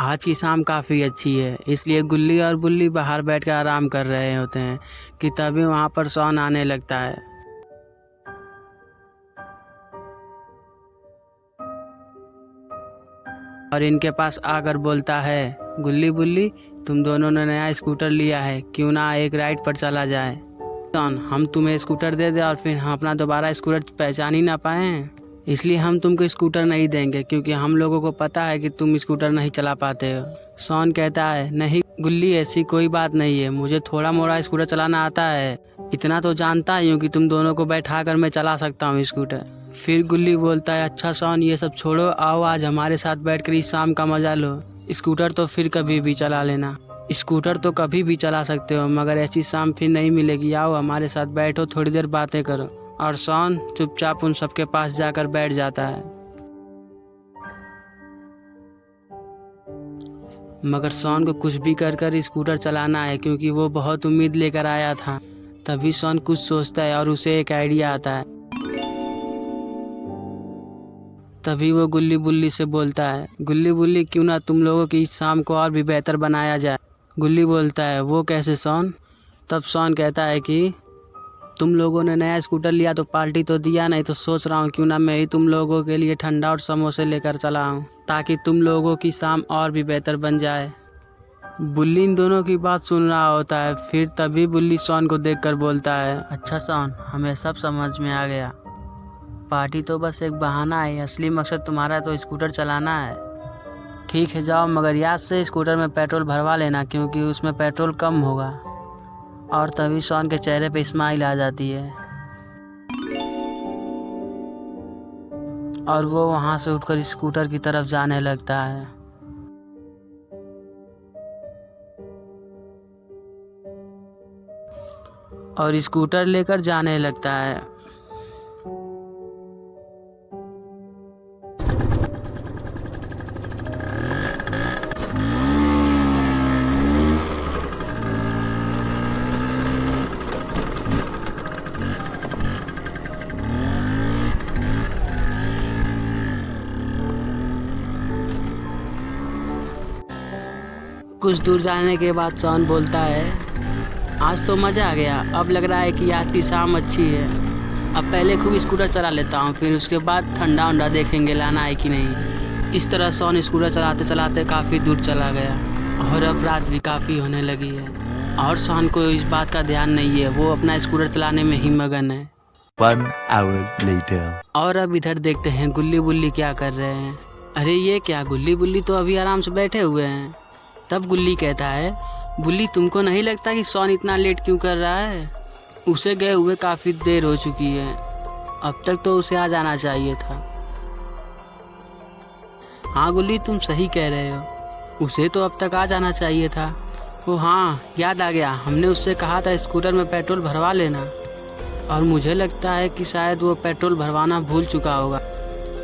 आज की शाम काफ़ी अच्छी है, इसलिए गुल्ली और बुल्ली बाहर बैठकर आराम कर रहे होते हैं कि तभी वहाँ पर शॉन आने लगता है। और इनके पास आकर बोलता है, गुल्ली बुल्ली तुम दोनों ने नया स्कूटर लिया है, क्यों ना एक राइड पर चला जाए। शॉन, हम तुम्हें स्कूटर दे दें और फिर हम अपना दोबारा स्कूटर पहचान ही ना पाएँ, इसलिए हम तुमको स्कूटर नहीं देंगे, क्योंकि हम लोगों को पता है कि तुम स्कूटर नहीं चला पाते हो। शॉन कहता है, नहीं गुल्ली, ऐसी कोई बात नहीं है, मुझे थोड़ा मोड़ा स्कूटर चलाना आता है, इतना तो जानता ही हूँ कि तुम दोनों को बैठा कर मैं चला सकता हूँ स्कूटर। फिर गुल्ली बोलता है, अच्छा शॉन, ये सब छोड़ो, आओ आज हमारे साथ बैठकर इस शाम का मजा लो। स्कूटर तो फिर कभी भी चला लेना, स्कूटर तो कभी भी चला सकते हो, मगर ऐसी शाम फिर नहीं मिलेगी। आओ हमारे साथ बैठो, थोड़ी देर बातें करो। और शॉन चुपचाप उन सबके पास जाकर बैठ जाता है। मगर शॉन को कुछ भी कर स्कूटर चलाना है, क्योंकि वो बहुत उम्मीद लेकर आया था। तभी शॉन कुछ सोचता है और उसे एक आइडिया आता है। तभी वो गुल्ली बुल्ली से बोलता है, गुल्ली बुल्ली क्यों ना तुम लोगों की इस शाम को और भी बेहतर बनाया जाए। गुल्ली बोलता है, वो कैसे शॉन। तब शॉन कहता है कि तुम लोगों ने नया स्कूटर लिया तो पार्टी तो दिया नहीं, तो सोच रहा हूँ क्यों ना मैं ही तुम लोगों के लिए ठंडा और समोसे लेकर चला आऊँ, ताकि तुम लोगों की शाम और भी बेहतर बन जाए। बुल्ली इन दोनों की बात सुन रहा होता है। फिर तभी बुल्ली शॉन को देखकर बोलता है, अच्छा शॉन, हमें सब समझ में आ गया, पार्टी तो बस एक बहाना है, असली मकसद तुम्हारा तो स्कूटर चलाना है। ठीक है जाओ, मगर याद से स्कूटर में पेट्रोल भरवा लेना, क्योंकि उसमें पेट्रोल कम होगा। और तभी शॉन के चेहरे पे स्माइल आ जाती है और वो वहाँ से उठकर स्कूटर की तरफ जाने लगता है। और स्कूटर लेकर जाने लगता है। कुछ दूर जाने के बाद शॉन बोलता है, आज तो मज़ा आ गया, अब लग रहा है कि आज की शाम अच्छी है। अब पहले खूब स्कूटर चला लेता हूँ, फिर उसके बाद ठंडा उंडा देखेंगे लाना है कि नहीं। इस तरह शॉन स्कूटर चलाते चलाते काफ़ी दूर चला गया और अब रात भी काफ़ी होने लगी है और शॉन को इस बात का ध्यान नहीं है, वो अपना स्कूटर चलाने में ही मगन है। 1 hour later. और अब इधर देखते हैं गुल्ली बुल्ली क्या कर रहे हैं। अरे ये क्या, गुल्ली बुल्ली तो अभी आराम से बैठे हुए हैं। तब गुल्ली कहता है, बुल्ली तुमको नहीं लगता कि शॉन इतना लेट क्यों कर रहा है, उसे गए हुए काफ़ी देर हो चुकी है, अब तक तो उसे आ जाना चाहिए था। हाँ गुल्ली, तुम सही कह रहे हो, उसे तो अब तक आ जाना चाहिए था। ओ हाँ, याद आ गया, हमने उससे कहा था स्कूटर में पेट्रोल भरवा लेना, और मुझे लगता है कि शायद वो पेट्रोल भरवाना भूल चुका होगा,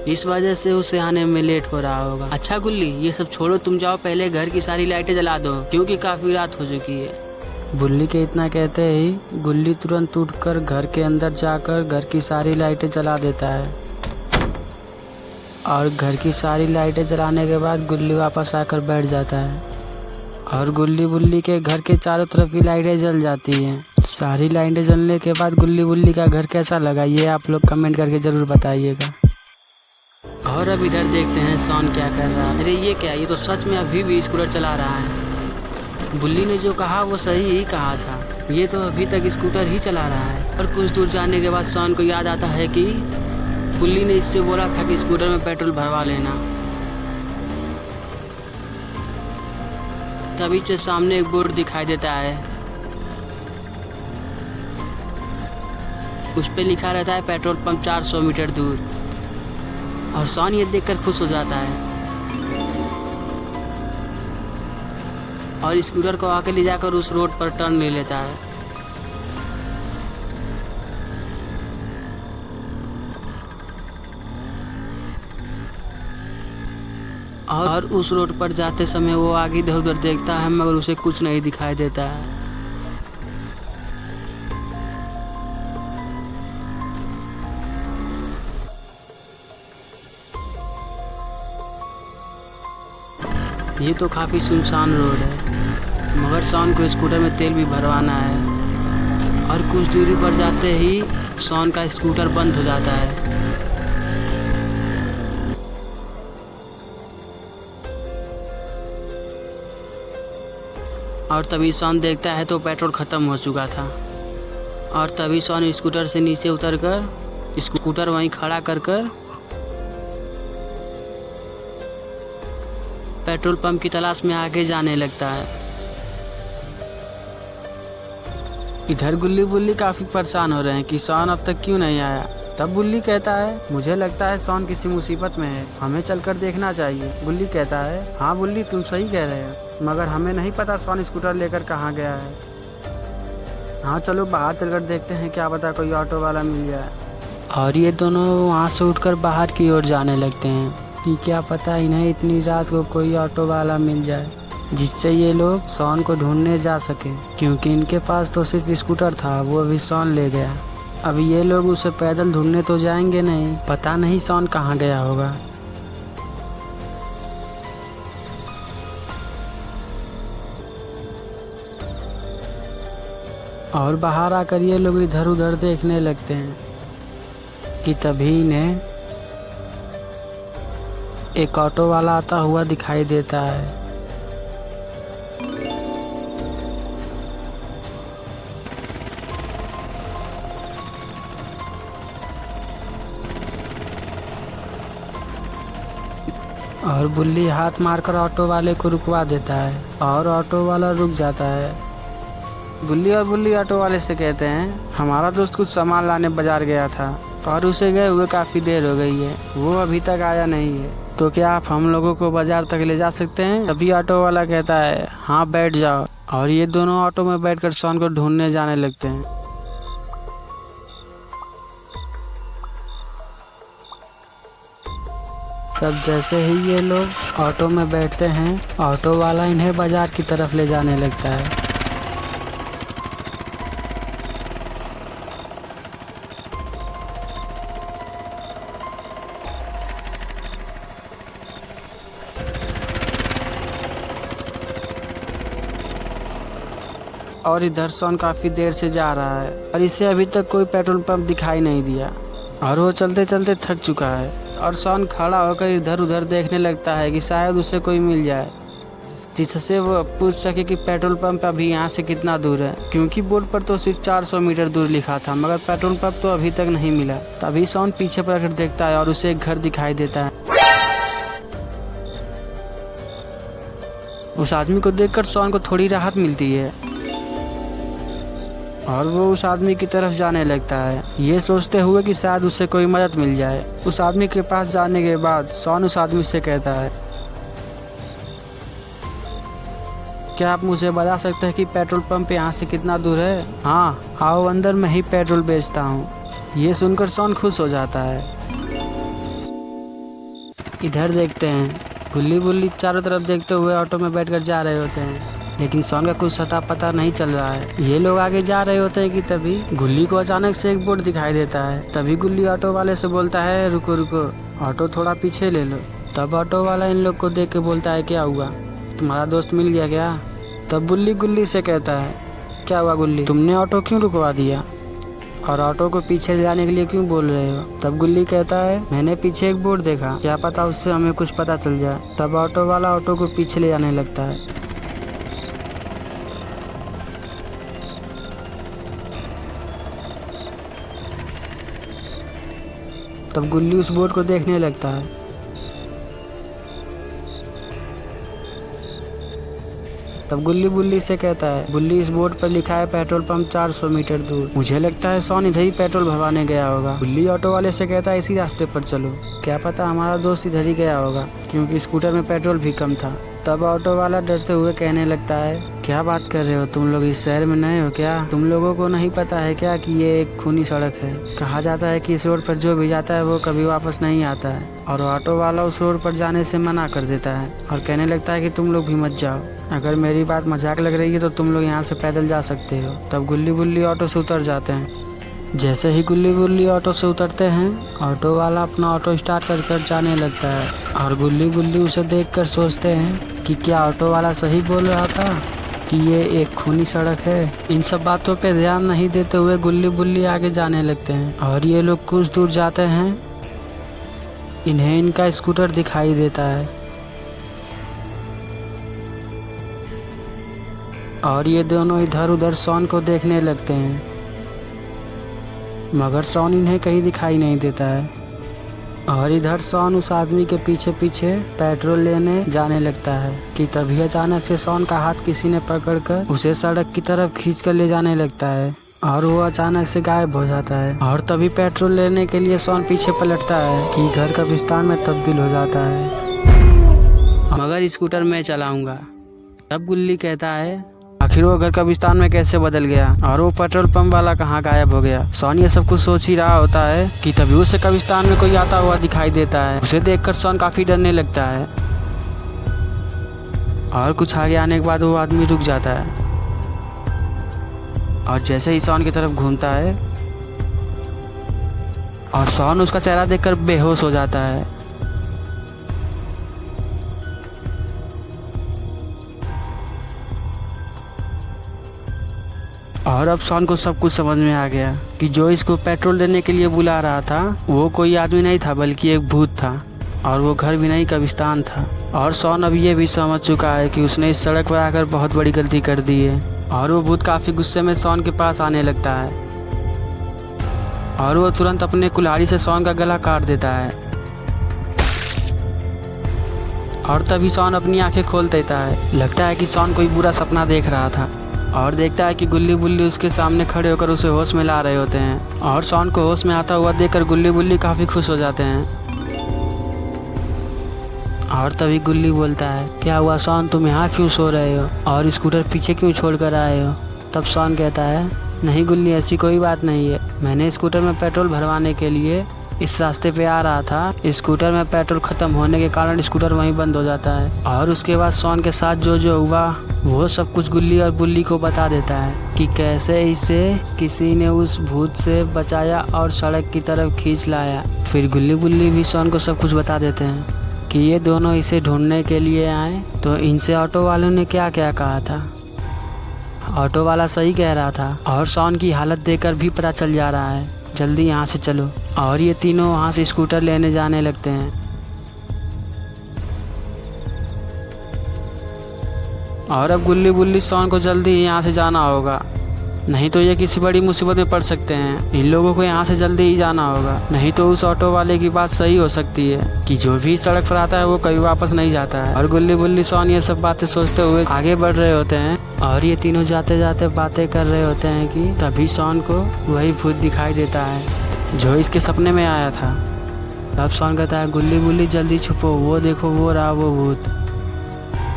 इस वजह से उसे आने में लेट हो रहा होगा। अच्छा गुल्ली, ये सब छोड़ो, तुम जाओ पहले घर की सारी लाइटें जला दो, क्योंकि काफ़ी रात हो चुकी है। बुल्ली के इतना कहते ही गुल्ली तुरंत उठकर घर के अंदर जाकर घर की सारी लाइटें जला देता है। और घर की सारी लाइटें जलाने के बाद गुल्ली वापस आकर बैठ जाता है और गुल्ली बुल्ली के घर के चारों तरफ की लाइटें जल जाती हैं। सारी लाइटें जलने के बाद गुल्ली बुल्ली का घर कैसा लगा, ये आप लोग कमेंट करके ज़रूर बताइएगा। और अब इधर देखते हैं शॉन क्या कर रहा है। अरे ये क्या, ये तो सच में अभी भी स्कूटर चला रहा है। बुल्ली ने जो कहा वो सही ही कहा था, ये तो अभी तक स्कूटर ही चला रहा है। और कुछ दूर जाने के बाद शॉन को याद आता है कि बुल्ली ने इससे बोला था कि स्कूटर में पेट्रोल भरवा लेना। तभी से सामने एक बोर्ड दिखाई देता है, उस पे लिखा रहता है पेट्रोल पंप 400 मीटर दूर। और शॉन ये देखकर खुश हो जाता है और स्कूटर को आके ले जाकर उस रोड पर टर्न ले लेता है। और उस रोड पर जाते समय वो आगे इधर उधर देखता है, मगर उसे कुछ नहीं दिखाई देता है। ये तो काफ़ी सुनसान रोड है, मगर शॉन को स्कूटर में तेल भी भरवाना है। और कुछ दूरी पर जाते ही शॉन का स्कूटर बंद हो जाता है। और तभी शॉन देखता है तो पेट्रोल ख़त्म हो चुका था। और तभी शॉन स्कूटर से नीचे उतरकर स्कूटर वहीं खड़ा कर पेट्रोल पंप की तलाश में आगे जाने लगता है। इधर गुल्ली बुल्ली काफ़ी परेशान हो रहे हैं कि शॉन अब तक क्यों नहीं आया। तब बुल्ली कहता है, मुझे लगता है शॉन किसी मुसीबत में है, हमें चलकर देखना चाहिए। बुल्ली कहता है, हाँ बुल्ली तुम सही कह रहे हो, मगर हमें नहीं पता शॉन स्कूटर लेकर कहाँ गया है। हाँ चलो बाहर चलकर देखते हैं, क्या पता कोई ऑटो वाला मिल जाए। और ये दोनों वहाँ से उठकर बाहर की ओर जाने लगते हैं कि क्या पता इन्हें इतनी रात को कोई ऑटो वाला मिल जाए जिससे ये लोग शॉन को ढूंढने जा सके, क्योंकि इनके पास तो सिर्फ स्कूटर था, वो अभी शॉन ले गया। अब ये लोग उसे पैदल ढूंढने तो जाएंगे नहीं, पता नहीं शॉन कहाँ गया होगा। और बाहर आकर ये लोग इधर उधर देखने लगते हैं कि तभी इन्हें एक ऑटो वाला आता हुआ दिखाई देता है। और बुल्ली हाथ मारकर ऑटो वाले को रुकवा देता है और ऑटो वाला रुक जाता है। गुल्ली और बुल्ली ऑटो वाले से कहते हैं, हमारा दोस्त कुछ सामान लाने बाजार गया था और उसे गए हुए काफ़ी देर हो गई है, वो अभी तक आया नहीं है, तो क्या आप हम लोगों को बाजार तक ले जा सकते हैं। तभी ऑटो वाला कहता है, हाँ बैठ जाओ। और ये दोनों ऑटो में बैठकर शॉन को ढूंढने जाने लगते हैं। तब जैसे ही ये लोग ऑटो में बैठते हैं, ऑटो वाला इन्हें बाजार की तरफ ले जाने लगता है। और इधर शॉन काफ़ी देर से जा रहा है और इसे अभी तक कोई पेट्रोल पंप दिखाई नहीं दिया और वो चलते चलते थक चुका है। और शॉन खड़ा होकर इधर उधर देखने लगता है कि शायद उसे कोई मिल जाए जिससे वो पूछ सके कि पेट्रोल पंप अभी यहाँ से कितना दूर है, क्योंकि बोर्ड पर तो सिर्फ 400 मीटर दूर लिखा था, मगर पेट्रोल पंप तो अभी तक नहीं मिला। तभी शॉन पीछे पलट देखता है और उसे एक घर दिखाई देता है। उस आदमी को देखकर शॉन को थोड़ी राहत मिलती है और वो उस आदमी की तरफ जाने लगता है, ये सोचते हुए कि शायद उसे कोई मदद मिल जाए। उस आदमी के पास जाने के बाद शॉन उस आदमी से कहता है, क्या आप मुझे बता सकते हैं कि पेट्रोल पंप यहाँ से कितना दूर है। हाँ आओ अंदर, मैं ही पेट्रोल बेचता हूँ। ये सुनकर शॉन खुश हो जाता है। इधर देखते हैं गुल्ली बुल्ली चारों तरफ देखते हुए ऑटो में बैठकर जा रहे होते हैं, लेकिन शॉन का कुछ सटा पता नहीं चल रहा है। ये लोग आगे जा रहे होते हैं कि तभी गुल्ली को अचानक से एक बोर्ड दिखाई देता है। तभी गुल्ली ऑटो वाले से बोलता है, रुको रुको, ऑटो थोड़ा पीछे ले लो। तब ऑटो वाला इन लोग को देख के बोलता है, क्या हुआ, तुम्हारा दोस्त मिल गया क्या। तब बुल्ली गुल्ली से कहता है, क्या हुआ गुल्ली, तुमने ऑटो क्यों रुकवा दिया और ऑटो को पीछे ले जाने के लिए क्यों बोल रहे हो। तब गुल्ली कहता है, मैंने पीछे एक बोर्ड देखा, क्या पता उससे हमें कुछ पता चल जाए। तब ऑटो वाला ऑटो को पीछे ले जाने लगता है। तब गुल्ली उस बोर्ड को देखने लगता है। तब गुल्ली बुल्ली से कहता है, बुल्ली इस बोर्ड पर लिखा है पेट्रोल पंप 400 मीटर दूर, मुझे लगता है शॉन इधर ही पेट्रोल भरवाने गया होगा। बुल्ली ऑटो वाले से कहता है, इसी रास्ते पर चलो, क्या पता हमारा दोस्त इधर ही गया होगा, क्योंकि स्कूटर में पेट्रोल भी कम था। तब ऑटो वाला डरते हुए कहने लगता है, क्या बात कर रहे हो, तुम लोग इस शहर में नए हो क्या, तुम लोगों को नहीं पता है क्या कि ये एक खूनी सड़क है। कहा जाता है कि इस रोड पर जो भी जाता है वो कभी वापस नहीं आता है। और ऑटो वाला उस रोड पर जाने से मना कर देता है और कहने लगता है कि तुम लोग भी मत जाओ, अगर मेरी बात मजाक लग रही है तो तुम लोग यहाँ से पैदल जा सकते हो। तब गुल्ली बुल्ली ऑटो से उतर जाते हैं। जैसे ही गुल्ली बुल्ली ऑटो से उतरते हैं, ऑटो वाला अपना ऑटो स्टार्ट कर जाने लगता है और गुल्ली बुल्ली उसे देखकर सोचते हैं कि क्या ऑटो वाला सही बोल रहा था कि ये एक खूनी सड़क है। इन सब बातों पे ध्यान नहीं देते हुए गुल्ली बुल्ली आगे जाने लगते हैं और ये लोग कुछ दूर जाते हैं। इन्हें इनका स्कूटर दिखाई देता है और ये दोनों इधर उधर शॉन को देखने लगते हैं, मगर शॉन इन्हें कहीं दिखाई नहीं देता है। और इधर शॉन उस आदमी के पीछे पीछे पेट्रोल लेने जाने लगता है कि तभी अचानक से शॉन का हाथ किसी ने पकड़कर उसे सड़क की तरफ खींच कर ले जाने लगता है और वो अचानक से गायब हो जाता है। और तभी पेट्रोल लेने के लिए शॉन पीछे पलटता है कि घर कब्रिस्तान में तब्दील हो जाता है। मगर स्कूटर मैं चलाऊंगा। तब गुल्ली कहता है आखिर वो घर कब्रिस्तान में कैसे बदल गया और वो पेट्रोल पंप वाला कहाँ गायब हो गया। शॉन ये सब कुछ सोच ही रहा होता है कि तभी उसे कब्रिस्तान में कोई आता हुआ दिखाई देता है। उसे देखकर शॉन काफी डरने लगता है और कुछ आगे आने के बाद वो आदमी रुक जाता है और जैसे ही शॉन की तरफ घूमता है और शॉन उसका चेहरा देखकर बेहोश हो जाता है। और अब शॉन को सब कुछ समझ में आ गया कि जो इसको पेट्रोल देने के लिए बुला रहा था वो कोई आदमी नहीं था बल्कि एक भूत था और वो घर भी नहीं कब्रिस्तान था। और शॉन अब ये भी समझ चुका है कि उसने इस सड़क पर आकर बहुत बड़ी गलती कर दी है। और वो भूत काफ़ी गुस्से में शॉन के पास आने लगता है और वो तुरंत अपने कुल्हाड़ी से शॉन का गला काट देता है। और तभी शॉन अपनी आंखें खोल देता है। लगता है कि शॉन कोई बुरा सपना देख रहा था और देखता है कि गुल्ली बुल्ली उसके सामने खड़े होकर उसे होश में ला रहे होते हैं। और शॉन को होश में आता हुआ देखकर गुल्ली बुल्ली काफ़ी खुश हो जाते हैं। और तभी गुल्ली बोलता है क्या हुआ शॉन, तुम यहाँ क्यों सो रहे हो और स्कूटर पीछे क्यों छोड़ कर आए हो। तब शॉन कहता है नहीं गुल्ली, ऐसी कोई बात नहीं है, मैंने स्कूटर में पेट्रोल भरवाने के लिए इस रास्ते पे आ रहा था। स्कूटर में पेट्रोल खत्म होने के कारण स्कूटर वहीं बंद हो जाता है। और उसके बाद शॉन के साथ जो हुआ वो सब कुछ गुल्ली और बुल्ली को बता देता है कि कैसे इसे किसी ने उस भूत से बचाया और सड़क की तरफ खींच लाया। फिर गुल्ली बुल्ली भी शॉन को सब कुछ बता देते हैं कि ये दोनों इसे ढूंढने के लिए आए तो इनसे ऑटो वालों ने क्या क्या कहा था। ऑटो वाला सही कह रहा था और शॉन की हालत देखकर भी पता चल जा रहा है, जल्दी यहाँ से चलो। और ये तीनों वहाँ से स्कूटर लेने जाने लगते हैं। और अब गुल्ली बुल्ली शॉन को जल्दी ही यहाँ से जाना होगा, नहीं तो ये किसी बड़ी मुसीबत में पड़ सकते हैं। इन लोगों को यहाँ से जल्दी ही जाना होगा, नहीं तो उस ऑटो वाले की बात सही हो सकती है कि जो भी सड़क पर आता है वो कभी वापस नहीं जाता है। और गुल्ली बुल्ली शॉन ये सब बातें सोचते हुए आगे बढ़ रहे होते हैं और ये तीनों जाते जाते बातें कर रहे होते हैं कि तभी शॉन को वही भूत दिखाई देता है जो इसके सपने में आया था। अब शॉन कहता है गुल्ली बुल्ली जल्दी छुपो, वो देखो वो रहा वो भूत।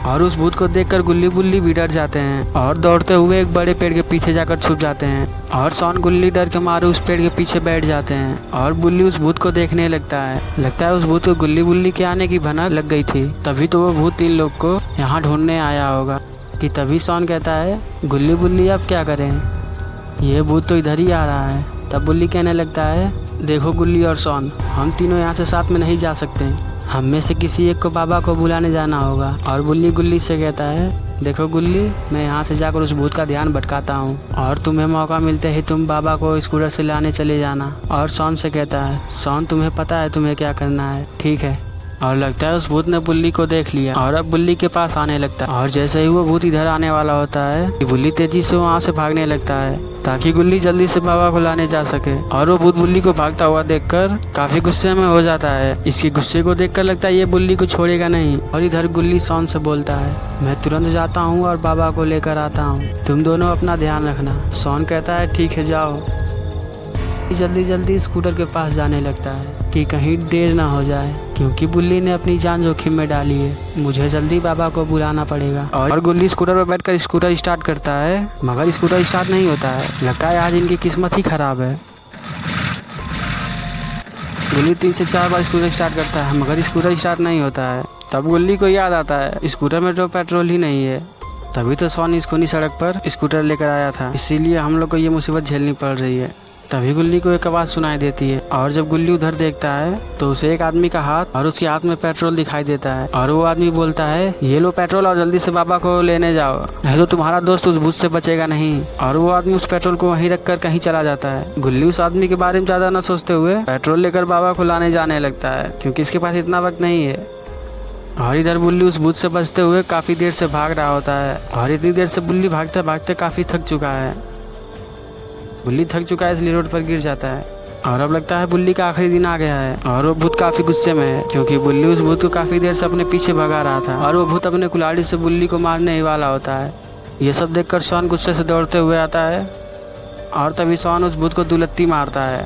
और उस भूत को देखकर गुल्ली बुल्ली भी डर जाते हैं और दौड़ते हुए एक बड़े पेड़ के पीछे जाकर छुप जाते हैं। और शॉन गुल्ली डर के मारे उस पेड़ के पीछे बैठ जाते हैं और बुल्ली उस भूत को देखने लगता है। लगता है उस भूत को गुल्ली बुल्ली के आने की भनक लग गई थी, तभी तो वो भूत इन लोग को यहाँ ढूंढने आया होगा। कि तभी शॉन कहता है गुल्ली बुल्ली अब क्या करें, ये भूत तो इधर ही आ रहा है। तब बुल्ली कहने लगता है देखो गुल्ली और शॉन, हम तीनों यहाँ से साथ में नहीं जा सकते, हम में से किसी एक को बाबा को बुलाने जाना होगा। और बुल्ली गुल्ली से कहता है देखो गुल्ली, मैं यहाँ से जाकर उस भूत का ध्यान भटकाता हूँ और तुम्हें मौका मिलते ही तुम बाबा को स्कूटर से लाने चले जाना। और शॉन से कहता है शॉन तुम्हें पता है तुम्हें क्या करना है, ठीक है। और लगता है उस भूत ने बुल्ली को देख लिया और अब बुल्ली के पास आने लगता है। और जैसे ही वो भूत इधर आने वाला होता है बुल्ली तेजी से वहाँ से भागने लगता है ताकि गुल्ली जल्दी से बाबा को लाने जा सके। और वो भूत बुल्ली को भागता हुआ देखकर काफी गुस्से में हो जाता है। इसके गुस्से को देखकर लगता है ये बुल्ली को छोड़ेगा नहीं। और इधर गुल्ली शॉन से बोलता है मैं तुरंत जाता हूँ और बाबा को लेकर आता हूँ, तुम दोनों अपना ध्यान रखना। शॉन कहता है ठीक है जाओ। जल्दी जल्दी स्कूटर के पास जाने लगता है कि कहीं देर ना हो जाए, क्योंकि बुल्ली ने अपनी जान जोखिम में डाली है, मुझे जल्दी बाबा को बुलाना पड़ेगा। और गुल्ली स्कूटर पर बैठकर स्कूटर स्टार्ट करता है मगर स्कूटर स्टार्ट नहीं होता है। लगता है आज इनकी किस्मत ही खराब है। गुल्ली 3 से 4 बार स्कूटर स्टार्ट करता है मगर स्कूटर स्टार्ट नहीं होता है। तब गुल्ली को याद आता है स्कूटर में तो पेट्रोल ही नहीं है, तभी तो शॉन इस खूनी सड़क पर स्कूटर लेकर आया था, इसीलिए हम लोग को ये मुसीबत झेलनी पड़ रही है। तभी गुल्ली को एक आवाज सुनाई देती है और जब गुल्ली उधर देखता है तो उसे एक आदमी का हाथ और उसके हाथ में पेट्रोल दिखाई देता है और वो आदमी बोलता है, ये लो पेट्रोल और जल्दी से बाबा को लेने जाओ, नहीं तो तुम्हारा दोस्त उस भूत से बचेगा नहीं। और वो आदमी उस पेट्रोल को वहीं रखकर कहीं चला जाता है। गुल्ली उस आदमी के बारे में ज्यादा न सोचते हुए पेट्रोल लेकर बाबा को लाने जाने लगता है क्योंकि इसके पास इतना वक्त नहीं है। और इधर बुल्ली उस भूत से बचते हुए काफी देर से भाग रहा होता है और इतनी देर से बुल्ली भागते भागते काफी थक चुका है। बुल्ली थक चुका है इसलिए रोड पर गिर जाता है और अब लगता है बुल्ली का आखिरी दिन आ गया है और वो भूत काफी गुस्से में है क्योंकि बुल्ली उस भूत को काफी देर से अपने पीछे भगा रहा था और वो भूत अपने कुल्हाड़ी से बुल्ली को मारने ही वाला होता है। ये सब देखकर शॉन गुस्से से दौड़ते हुए आता है और तभी शॉन उस भूत को दुलत्ती मारता है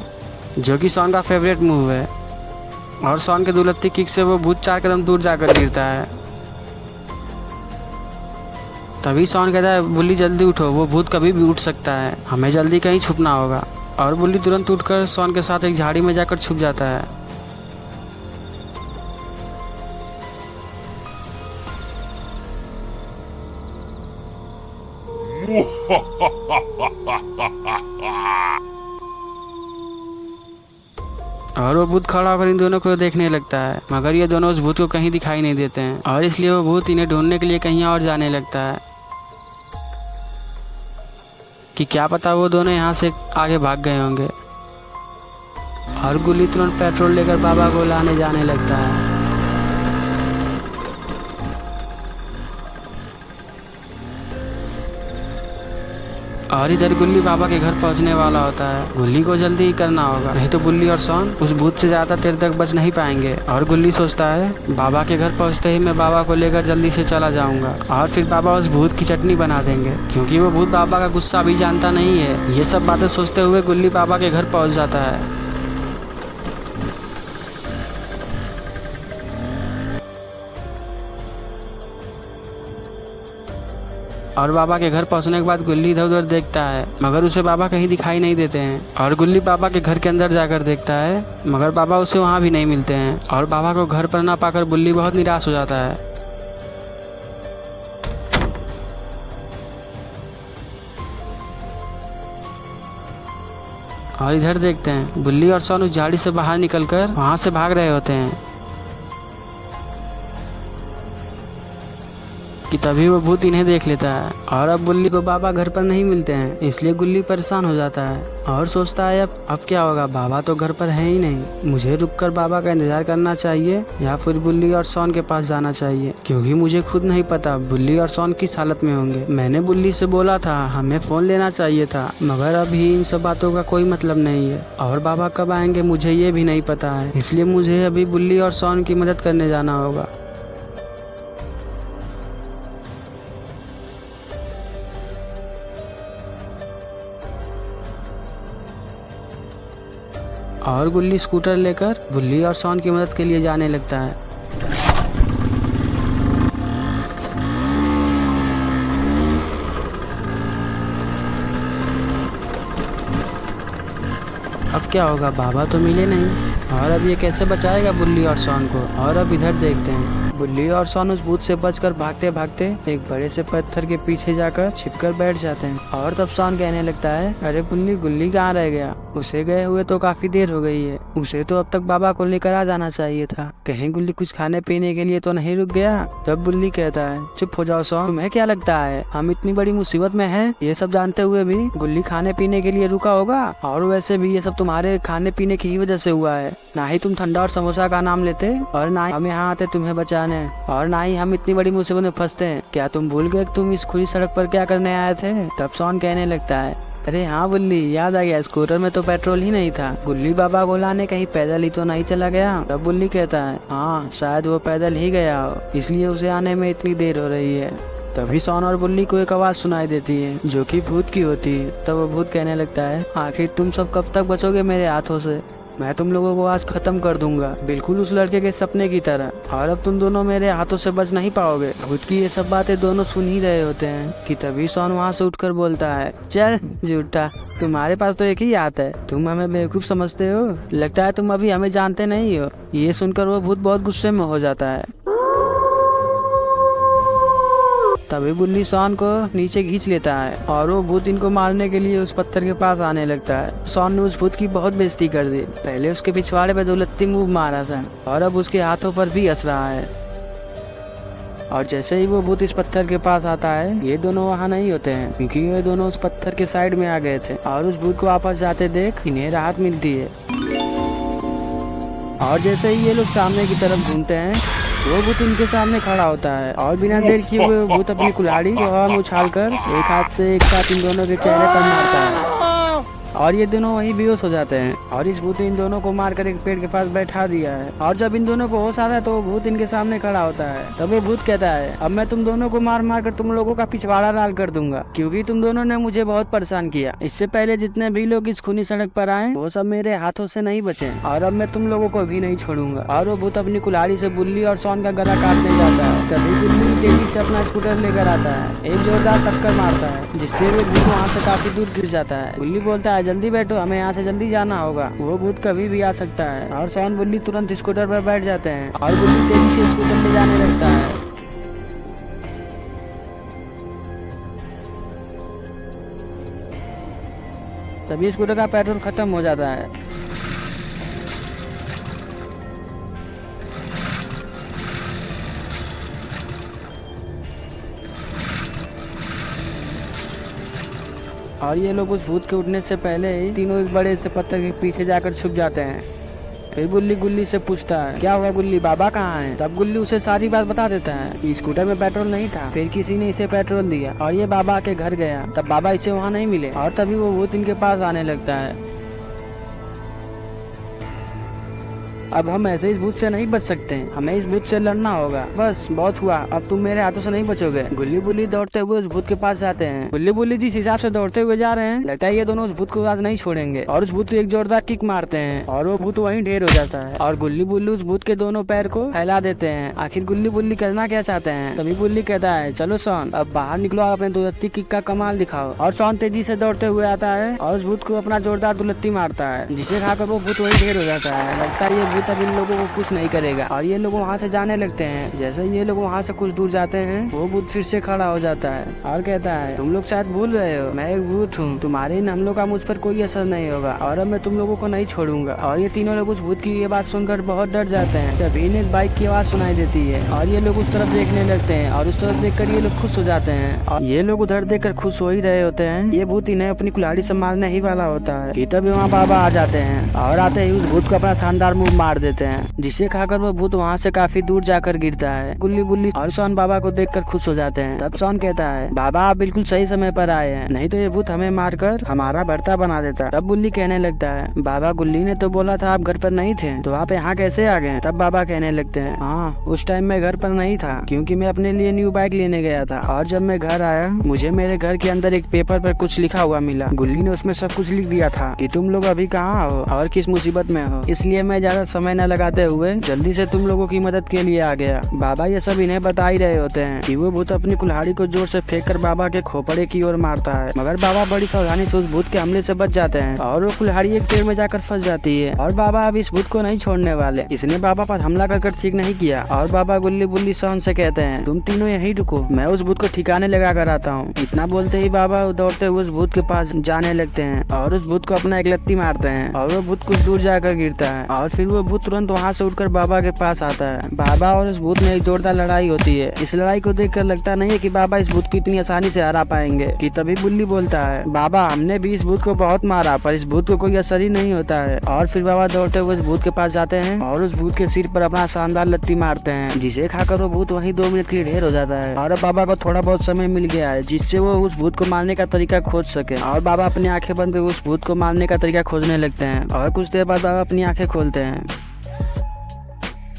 जो कि शॉन का फेवरेट मूव है और शॉन के दुलत्ती किक से वो भूत 4 कदम दूर जाकर गिरता है। तभी शॉन कहता है, बुल्ली जल्दी उठो, वो भूत कभी भी उठ सकता है, हमें जल्दी कहीं छुपना होगा। और बुल्ली तुरंत उठकर शॉन के साथ एक झाड़ी में जाकर छुप जाता है। और वो भूत खड़ा होकर इन दोनों को देखने लगता है मगर ये दोनों उस भूत को कहीं दिखाई नहीं देते हैं और इसलिए वो भूत इन्हें ढूंढने के लिए कहीं और जाने लगता है कि क्या पता वो दोनों यहाँ से आगे भाग गए होंगे। और गुल्ली तुरंत पेट्रोल लेकर बाबा को लाने जाने लगता है। और इधर गुल्ली बाबा के घर पहुंचने वाला होता है। गुल्ली को जल्दी ही करना होगा, नहीं तो बुल्ली और शॉन उस भूत से ज्यादा देर तक बच नहीं पाएंगे। और गुल्ली सोचता है बाबा के घर पहुंचते ही मैं बाबा को लेकर जल्दी से चला जाऊंगा और फिर बाबा उस भूत की चटनी बना देंगे क्योंकि वो भूत बाबा का गुस्सा भी जानता नहीं है। ये सब बातें सोचते हुए गुल्ली बाबा के घर पहुँच जाता है। और बाबा के घर पहुंचने के बाद गुल्ली इधर उधर देखता है मगर उसे बाबा कहीं दिखाई नहीं देते हैं। और गुल्ली बाबा के घर के अंदर जाकर देखता है मगर बाबा उसे वहां भी नहीं मिलते हैं। और बाबा को घर पर ना पाकर गुल्ली बहुत निराश हो जाता है। और इधर देखते हैं बुल्ली और शॉन उस झाड़ी से बाहर निकलकर वहां से भाग रहे होते हैं कि तभी वो भूत इन्हें देख लेता है। और अब बुल्ली को बाबा घर पर नहीं मिलते हैं इसलिए गुल्ली परेशान हो जाता है और सोचता है अब क्या होगा, बाबा तो घर पर है ही नहीं, मुझे रुककर बाबा का इंतजार करना चाहिए या फिर बुल्ली और शॉन के पास जाना चाहिए क्योंकि मुझे खुद नहीं पता बुल्ली और शॉन किस हालत में होंगे। मैंने बुल्ली से बोला था हमें फोन लेना चाहिए था मगर अभी इन सब बातों का कोई मतलब नहीं है और बाबा कब आएंगे मुझे ये भी नहीं पता है, इसलिए मुझे अभी बुल्ली और शॉन की मदद करने जाना होगा। और गुल्ली स्कूटर लेकर बुल्ली और शॉन की मदद के लिए जाने लगता है। अब क्या होगा, बाबा तो मिले नहीं और अब ये कैसे बचाएगा बुल्ली और शॉन को। और अब इधर देखते हैं बुल्ली और शॉन उस भूत से बचकर भागते भागते एक बड़े से पत्थर के पीछे जाकर छिपकर बैठ जाते हैं। और तब शॉन कहने लगता है, अरे बुल्ली, गुल्ली कहाँ रह गया, उसे गए हुए तो काफी देर हो गई है, उसे तो अब तक बाबा को लेकर आ जाना चाहिए था, कहीं गुल्ली कुछ खाने पीने के लिए तो नहीं रुक गया। तब बुल्ली कहता है, चुप हो जाओ शॉन, तुम्हें क्या लगता है हम इतनी बड़ी मुसीबत में हैं, ये सब जानते हुए भी गुल्ली खाने पीने के लिए रुका होगा, और वैसे भी ये सब तुम्हारे खाने पीने की ही वजह से हुआ है, ना ही तुम ठंडा और समोसा का नाम लेते और ना ही हम यहाँ आते तुम्हें बचाने और ना ही हम इतनी बड़ी मुसीबत में फंसते हैं। क्या तुम भूल गए तुम इस खुली सड़क पर क्या करने आए थे। तब शॉन कहने लगता है, अरे हाँ बुल्ली, याद आ गया, स्कूटर में तो पेट्रोल ही नहीं था, गुल्ली बाबा को लाने कहीं पैदल ही तो नहीं चला गया। तब बुल्ली कहता है, हाँ शायद वो पैदल ही गया हो, इसलिए उसे आने में इतनी देर हो रही है। तभी शॉन और बुल्ली को एक आवाज सुनाई देती है जो कि भूत की होती है। तब वो भूत कहने लगता है, आखिर तुम सब कब तक बचोगे मेरे हाथों से, मैं तुम लोगों को आज खत्म कर दूंगा, बिल्कुल उस लड़के के सपने की तरह, और अब तुम दोनों मेरे हाथों से बच नहीं पाओगे। भूत की ये सब बातें दोनों सुन ही रहे होते हैं कि तभी शॉन वहाँ से उठकर बोलता है, चल झूठा, तुम्हारे पास तो एक ही हाथ है, तुम हमें बेवकूफ समझते हो, लगता है तुम अभी हमें जानते नहीं हो। ये सुनकर वो भूत बहुत गुस्से में हो जाता है। तभी बुल्ली शॉन को नीचे खींच लेता है और वो भूत इनको मारने के लिए उस पत्थर के पास आने लगता है। शॉन ने उस भूत की बहुत बेइज्जती कर दी। पहले उसके पिछवाड़े पे दौलती मूव मारा था और अब उसके हाथों पर भी हंस रहा है। और जैसे ही वो भूत इस पत्थर के पास आता है, ये दोनों वहाँ नहीं होते हैं क्योंकि ये दोनों उस पत्थर के साइड में आ गए थे और उस भूत को वापस जाते देख इन्हें राहत मिलती है। और जैसे ही ये लोग सामने की तरफ घूमते हैं, वो भूत इनके सामने खड़ा होता है और बिना देर किए हुए भूत अपनी कुल्हाड़ी को हवा में उछालकर एक हाथ से एक साथ इन दोनों के चेहरे पर मारता है और ये दोनों वहीं बेहोश हो जाते हैं। और इस भूत ने इन दोनों को मारकर एक पेड़ के पास बैठा दिया है। और जब इन दोनों को होश आता है तो वो भूत इनके सामने खड़ा होता है। तब वो भूत कहता है, अब मैं तुम दोनों को मार मार कर तुम लोगों का पिछवाड़ा लाल कर दूंगा क्योंकि तुम दोनों ने मुझे बहुत परेशान किया। इससे पहले जितने भी लोग इस खूनी सड़क पर आए वो सब मेरे हाथों से नहीं बचे और अब मैं तुम लोगों को भी नहीं छोड़ूंगा। और वो भूत अपनी कुल्हाड़ी से बुल्ली और शॉन का गला काटने जाता है। तभी बुल्ली तेजी से अपना स्कूटर लेकर आता है, एक जोरदार टक्कर मारता है जिससे वो भूत वहाँ से काफी दूर गिर जाता है। बुल्ली बोलता है, जल्दी बैठो, हमें यहाँ से जल्दी जाना होगा, वो भूत कभी भी आ सकता है। और शॉन बुल्ली तुरंत स्कूटर पर बैठ जाते हैं और बुल्ली तेजी से स्कूटर ले जाने लगता है। तभी स्कूटर का पेट्रोल खत्म हो जाता है। और ये लोग उस भूत के उठने से पहले ही तीनों एक बड़े से पत्थर के पीछे जाकर छुप जाते हैं। फिर बुल्ली गुल्ली से पूछता है, क्या हुआ गुल्ली, बाबा कहाँ हैं? तब गुल्ली उसे सारी बात बता देता है। स्कूटर में पेट्रोल नहीं था, फिर किसी ने इसे पेट्रोल दिया और ये बाबा के घर गया। तब बाबा इसे वहाँ नहीं मिले और तभी वो भूत इनके पास आने लगता है। अब हम ऐसे इस भूत से नहीं बच सकते हैं, हमें इस भूत से लड़ना होगा। बस बहुत हुआ, अब तुम मेरे हाथों से नहीं बचोगे। गुल्ली बुल्ली दौड़ते हुए उस भूत के पास जाते हैं। गुल्ली बुल्ली जिस हिसाब से दौड़ते हुए जा रहे हैं, लगता है ये दोनों उस भूत को आज नहीं छोड़ेंगे और उस भूत को एक जोरदार किक मारते हैं और वो भूत वहीं ढेर हो जाता है। और गुल्ली बुल्ली उस भूत के दोनों पैर को फैला देते हैं। आखिर गुल्ली बुल्ली करना क्या चाहते हैं? तभी बुल्ली कहता है, चलो शॉन अब बाहर निकलो, अपने दुलत्ती किक का कमाल दिखाओ। और शॉन तेजी से दौड़ते हुए आता है और उस भूत को अपना जोरदार दुलत्ती मारता है जिसे खाकर वो भूत वहीं ढेर हो जाता है। लगता है ये भूत अब इन लोगों को कुछ नहीं करेगा और ये लोग वहाँ से जाने लगते हैं। जैसे ये लोग वहाँ से कुछ दूर जाते हैं, वो भूत फिर से खड़ा हो जाता है और कहता है, तुम लोग शायद भूल रहे हो, मैं एक भूत हूँ, तुम्हारे इन हमलों का मुझ पर कोई असर नहीं होगा और अब मैं तुम लोगों को नहीं छोड़ूंगा। और ये तीनों लोग उस भूत की ये बात सुनकर बहुत डर जाते हैं। तभी इन्हें एक बाइक की आवाज सुनाई देती है और ये लोग उस तरफ देखने लगते हैं और उस तरफ देखकर ये लोग खुश हो जाते हैं। और ये लोग उधर देखकर खुश हो ही रहे होते हैं, ये भूत इन्हें अपनी कुल्हाड़ी से मारने ही वाला होता है कि तभी वहाँ बाबा आ जाते हैं और आते ही उस भूत को अपना शानदार मुंह मार देते हैं जिसे खाकर वो भूत वहाँ से काफी दूर जाकर गिरता है। गुल्ली बुल्ली और शॉन बाबा को देखकर खुश हो जाते हैं। तब शॉन कहता है, बाबा आप बिल्कुल सही समय पर आए हैं, नहीं तो ये भूत हमें मारकर हमारा भरता बना देता। तब बुल्ली कहने लगता है, बाबा गुल्ली ने तो बोला था आप घर पर नहीं थे, तो आप यहाँ कैसे आ गए? तब बाबा कहने लगते हैं, हाँ उस टाइम मैं घर पर नहीं था क्योंकि मैं अपने लिए न्यू बाइक लेने गया था और जब मैं घर आया मुझे मेरे घर के अंदर एक पेपर पर कुछ लिखा हुआ मिला। गुल्ली ने उसमें सब कुछ लिख दिया था कि तुम लोग अभी कहाँ हो और किस मुसीबत में हो, इसलिए मैं ज्यादा समय न लगाते हुए जल्दी से तुम लोगों की मदद के लिए आ गया। बाबा ये सब इन्हें बता ही रहे होते हैं कि वो भूत अपनी कुल्हाड़ी को जोर से फेंककर बाबा के खोपड़े की ओर मारता है, मगर बाबा बड़ी सावधानी से उस भूत के हमले से बच जाते हैं और वो कुल्हाड़ी एक पेड़ में जाकर फंस जाती है। और बाबा अब इस भूत को नहीं छोड़ने वाले, इसने बाबा पर हमला कर ठीक नहीं किया। और बाबा गुल्ली बुल्ली शॉन से कहते हैं, तुम तीनों यहीं रुको, मैं उस भूत को ठिकाने लगा कर आता हूँ। इतना बोलते ही बाबा दौड़ते हुए उस भूत के पास जाने लगते हैं और उस भूत को अपना एक लत्ती मारते हैं और वो भूत कुछ दूर जाकर गिरता है और फिर वो भूत तुरंत वहाँ से उठकर बाबा के पास आता है। बाबा और इस भूत में एक जोरदार लड़ाई होती है। इस लड़ाई को देखकर लगता नहीं है कि बाबा इस भूत को इतनी आसानी से हरा पाएंगे कि तभी बुल्ली बोलता है, बाबा हमने भी इस भूत को बहुत मारा पर इस भूत को कोई असर ही नहीं होता है। और फिर बाबा दौड़ते हुए इस भूत के पास जाते हैं और उस भूत के सिर पर अपना शानदार लत्ती मारते हैं जिसे खाकर वो भूत वहीं 2 मिनट के लिए ढेर हो जाता है। और अब बाबा को थोड़ा बहुत समय मिल गया है जिससे वो उस भूत को मारने का तरीका खोज सके। और बाबा अपनी आंखें बंद कर उस भूत को मारने का तरीका खोजने लगते हैं और कुछ देर बाद बाबा अपनी आंखें खोलते हैं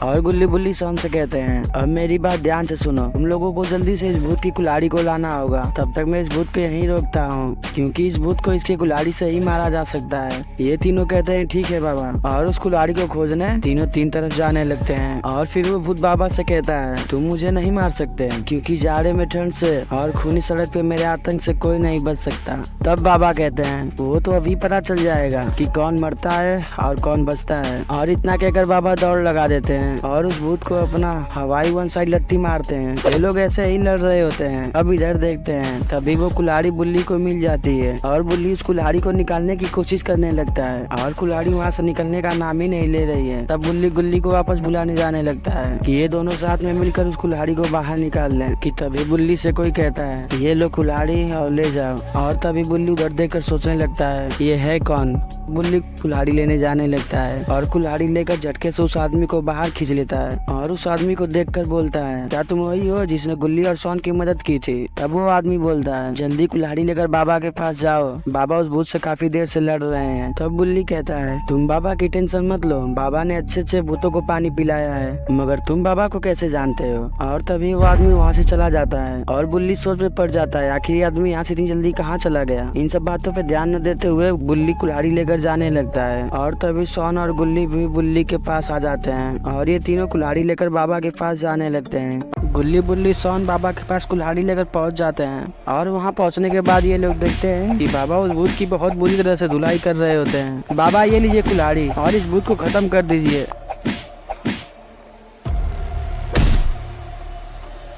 और गुल्ली बुल्ली शॉन से कहते हैं, अब मेरी बात ध्यान से सुनो, तुम लोगों को जल्दी से इस भूत की कुल्हाड़ी को लाना होगा। तब तक मैं इस भूत को यहीं रोकता हूँ क्योंकि इस भूत को इसकी कुल्हाड़ी से ही मारा जा सकता है। ये तीनों कहते हैं ठीक है बाबा और उस कुल्हाड़ी को खोजने तीनों 3 तरफ जाने लगते हैं। और फिर वो भूत बाबा से कहता है, तुम मुझे नहीं मार सकते क्योंकि जाड़े में ठंड से और खूनी सड़क पे मेरे आतंक से कोई नहीं बच सकता। तब बाबा कहते हैं, वो तो अभी पता चल जाएगा कि कौन मरता है और कौन बचता है। और इतना कहकर बाबा दौड़ लगा देते हैं हैं और उस भूत को अपना हवाई वन साइड लट्टी मारते हैं। ये लोग ऐसे ही लड़ रहे होते हैं। अब इधर देखते हैं, तभी वो कुल्हाड़ी बुल्ली को मिल जाती है और बुल्ली उस कुल्हाड़ी को निकालने की कोशिश करने लगता है और कुल्हाड़ी वहाँ से निकलने का नाम ही नहीं ले रही है। तब बुल्ली गुल्ली को वापस बुलाने जाने लगता है कि ये दोनों साथ में मिलकर उस कुल्हाड़ी को बाहर निकाल लें। कि तभी बुल्ली से कोई कहता है ये लो कुल्हाड़ी और ले जाओ। और तभी बुल्ली उधर देखकर सोचने लगता है ये है कौन। बुल्ली कुल्हाड़ी लेने जाने लगता है और कुल्हाड़ी लेकर झटके से उस आदमी को बाहर खींच लेता है और उस आदमी को देखकर बोलता है क्या तुम वही हो जिसने गुल्ली और सोन की मदद की थी। तब वो आदमी बोलता है जल्दी कुल्हाड़ी लेकर बाबा के पास जाओ, बाबा उस भूत से काफी देर से लड़ रहे हैं। तब बुल्ली कहता है तुम बाबा की टेंशन मत लो, बाबा ने अच्छे अच्छे भूतों को पानी पिलाया है, मगर तुम बाबा को कैसे जानते हो। और तभी वो आदमी वहाँ से चला जाता है और बुल्ली सोच में पड़ जाता है आखिर ये आदमी यहाँ से इतनी जल्दी कहाँ चला गया। इन सब बातों पे ध्यान न देते हुए बुल्ली कुल्हाड़ी लेकर जाने लगता है और तभी सोन और गुल्ली भी बुल्ली के पास आ जाते हैं और ये तीनों कुल्हाड़ी लेकर बाबा के पास जाने लगते हैं। गुल्ली बुल्ली सोन बाबा के पास कुल्हाड़ी लेकर पहुंच जाते हैं और वहां पहुंचने के बाद ये लोग देखते हैं कि बाबा उस भूत की बहुत बुरी तरह से धुलाई कर रहे होते हैं। बाबा ये लीजिए कुल्हाड़ी और इस भूत को खत्म कर दीजिए।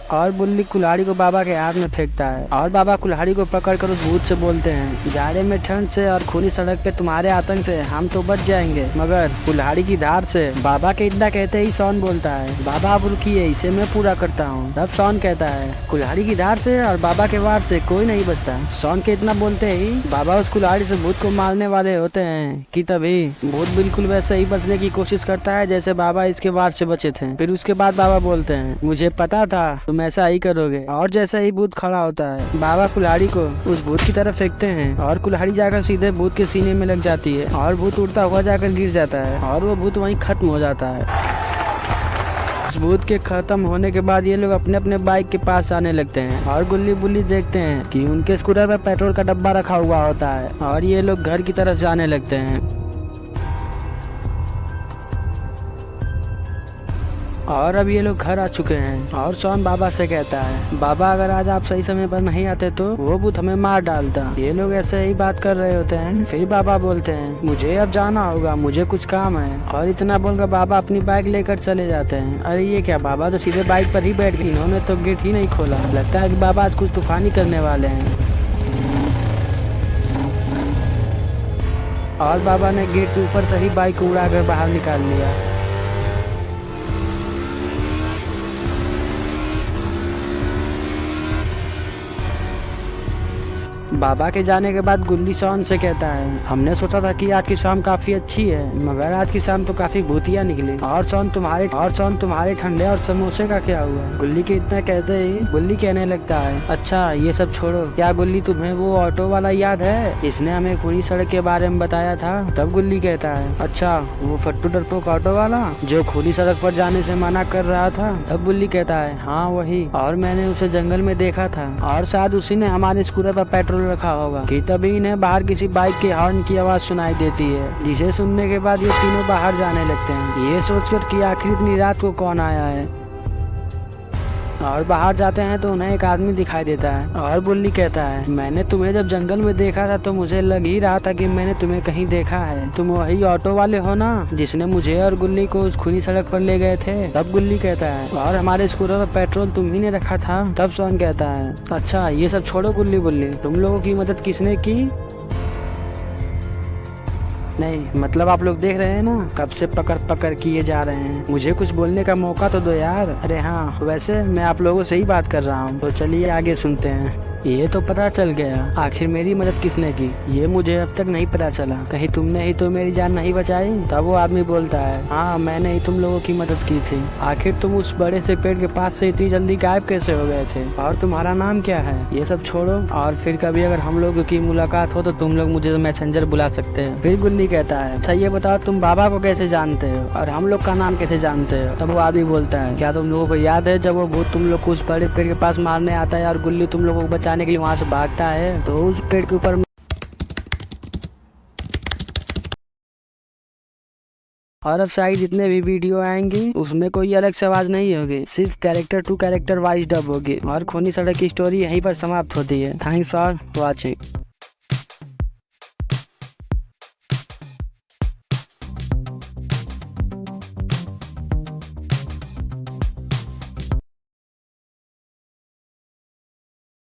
और बुल्ली कुल्हाड़ी को बाबा के हाथ में फेंकता है और बाबा कुल्हाड़ी को पकड़कर उस भूत से बोलते हैं जाड़े में ठंड से और खूनी सड़क पे तुम्हारे आतंक से हम तो बच जाएंगे, मगर कुल्हाड़ी की धार से। बाबा के इतना कहते ही सोन बोलता है बाबा आप रुकिए, इसे मैं पूरा करता हूँ। तब सोन कहता है कुल्हाड़ी की धार से और बाबा के वार से कोई नहीं बचता। सोन के इतना बोलते ही बाबा उस कुल्हाड़ी से भूत को मारने वाले होते हैं कि तभी भूत बिल्कुल वैसे ही बचने की कोशिश करता है जैसे बाबा इसके वार से बचे थे। फिर उसके बाद बाबा बोलते हैं मुझे पता था तुम ऐसा ही करोगे। और जैसे ही भूत खड़ा होता है बाबा कुल्हाड़ी को उस भूत की तरफ फेंकते हैं और कुल्हाड़ी जाकर सीधे भूत के सीने में लग जाती है और भूत उड़ता हुआ जाकर गिर जाता है और वो भूत वहीं खत्म हो जाता है। उस भूत के खत्म होने के बाद ये लोग अपने अपने बाइक के पास आने लगते हैं और गुल्ली बुल्ली देखते हैं कि उनके स्कूटर पर पेट्रोल का डब्बा रखा हुआ होता है और ये लोग घर की तरफ जाने लगते हैं। और अब ये लोग घर आ चुके हैं और सोन बाबा से कहता है बाबा अगर आज आप सही समय पर नहीं आते तो वो भूत हमें मार डालता। ये लोग ऐसे ही बात कर रहे होते हैं। फिर बाबा बोलते हैं मुझे अब जाना होगा, मुझे कुछ काम है। और इतना बोलकर बाबा अपनी बाइक लेकर चले जाते हैं। अरे ये क्या, बाबा तो सीधे बाइक पर ही बैठ गए, इन्होंने तो गेट ही नहीं खोला। लगता है कि बाबा आज कुछ तूफानी करने वाले हैं। और बाबा ने गेट के ऊपर से ही बाइक को उड़ाकर बाहर निकाल लिया। बाबा के जाने के बाद गुल्ली सोन से कहता है हमने सोचा था कि आज की शाम काफी अच्छी है, मगर आज की शाम तो काफी भूतिया निकली। और सोन तुम्हारे ठंडे और समोसे का क्या हुआ। गुल्ली के इतना कहते ही गुल्ली कहने लगता है अच्छा ये सब छोड़ो, क्या गुल्ली तुम्हें वो ऑटो वाला याद है, इसने हमें खुली सड़क के बारे में बताया था। तब गुल्ली कहता है अच्छा वो फट्टू डरपोक ऑटो वाला जो खुली सड़क पर जाने से मना कर रहा था। तब गुल्ली कहता है हाँ वही, और मैंने उसे जंगल में देखा था और शायद उसी ने हमारे स्कूटर पर पेट्रोल रखा होगा। कि तभी इन्हें बाहर किसी बाइक के हॉर्न की आवाज सुनाई देती है, जिसे सुनने के बाद ये तीनों बाहर जाने लगते हैं ये सोचकर कि आखिर इतनी रात को कौन आया है। और बाहर जाते हैं तो उन्हें एक आदमी दिखाई देता है और बुल्ली कहता है मैंने तुम्हें जब जंगल में देखा था तो मुझे लग ही रहा था कि मैंने तुम्हें कहीं देखा है। तुम वही ऑटो वाले हो ना जिसने मुझे और गुल्ली को उस खुली सड़क पर ले गए थे। तब गुल्ली कहता है और हमारे स्कूटर पर पेट्रोल तुम ही ने रखा था। तब सोन कहता है अच्छा ये सब छोड़ो गुल्ली बुल्ली, तुम लोगों की मदद किसने की। नहीं मतलब आप लोग देख रहे हैं ना कब से पकड़ पकड़ किए जा रहे हैं, मुझे कुछ बोलने का मौका तो दो यार। अरे हाँ वैसे मैं आप लोगों से ही बात कर रहा हूँ, तो चलिए आगे सुनते हैं। ये तो पता चल गया आखिर मेरी मदद किसने की, ये मुझे अब तक नहीं पता चला। कहीं तुमने ही तो मेरी जान नहीं बचाई। तब वो आदमी बोलता है हाँ मैंने ही तुम लोगों की मदद की थी। आखिर तुम उस बड़े से पेड़ के पास से इतनी जल्दी गायब कैसे हो गए थे, और तुम्हारा नाम क्या है। ये सब छोड़ो और फिर कभी अगर हम लोगों की मुलाकात हो तो तुम लोग मुझे मैसेंजर बुला सकते हैं। फिर गुल्ली कहता है अच्छा ये बताओ तुम बाबा को कैसे जानते हो और हम लोग का नाम कैसे जानते हो। तब वो आदमी बोलता है क्या तुम लोगों को याद है जब वो भूत तुम लोग को उस बड़े पेड़ के पास मारने आता है और गुल्ली तुम लोगों को बचाने के लिए वहाँ से भागता है, तो उस पेड़ के ऊपर और अब शायद जितने भी वीडियो आएंगी उसमें कोई अलग से आवाज नहीं होगी, सिर्फ character to character wise dub होगी और खूनी सड़क की स्टोरी यहीं पर समाप्त होती है। Thanks for watching.